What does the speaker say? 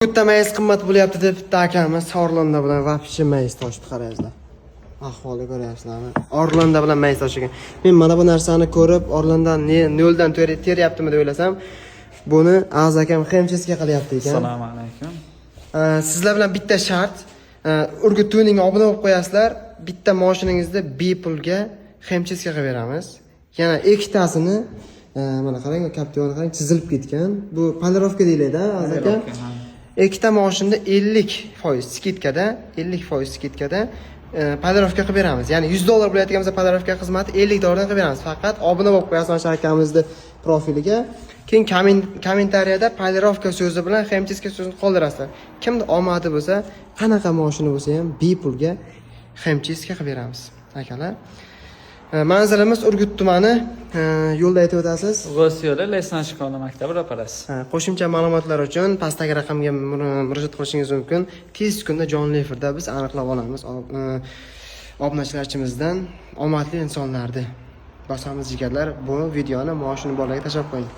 Bitta mayiz qimmat bo'lyapti deb bitta akamiz Orlonda bilan vapshi mayiz toshib qarayapsizlar. Ahvoli ko'ryapsizlarmi? Orlonda bilan mayiz toshigan. Men mana bu narsani ko'rib, Orlondan noldan teryaptimi deb o'ylasam, buni Aziz akam xemchesga qilyapti ekan. Assalomu alaykum. Sizlar bilan bitta shart, Urgut tuningiga obuna bo'lib qo'yasizlar, bitta mashinangizda bepulga xemchesga qilib beramiz. Yana ikkitasini mana qarang, kaptionni qarang, chizilib ketgan. Bu polirovka deyiladi, Aziz aka. Ikkita mashinada 50% skidkada, 50% skidkada polirovka qilib beramiz. Ya'ni $100 bo'layotgan bo'lsa polirovka xizmati $50 dan qilib beramiz. Faqat obuna bo'lib qo'yasiz o'sha akamizni profiliga. Keyin kommentariyada polirovka so'zi bilan xemcheska so'zini qoldirasizlar. Kimda omadi bo'lsa, qanaqa mashina bo'lsa ham bepulga xemcheska qilib beramiz. Akalar. Manzilimiz Urgut tumani, yo'lda aytib o'tasiz. G'osyo'da Lesnan shkola maktabi ro'parasi. Qo'shimcha ma'lumotlar uchun pastdagi raqamga murojaat qilishingiz mumkin. Tez kunda jonli efirda biz aniqlab olamiz obunachilarimizdan omadli insonlarni. Bosamiz jigarlar, bu videoni mashina bolaga tashlab qo'ying.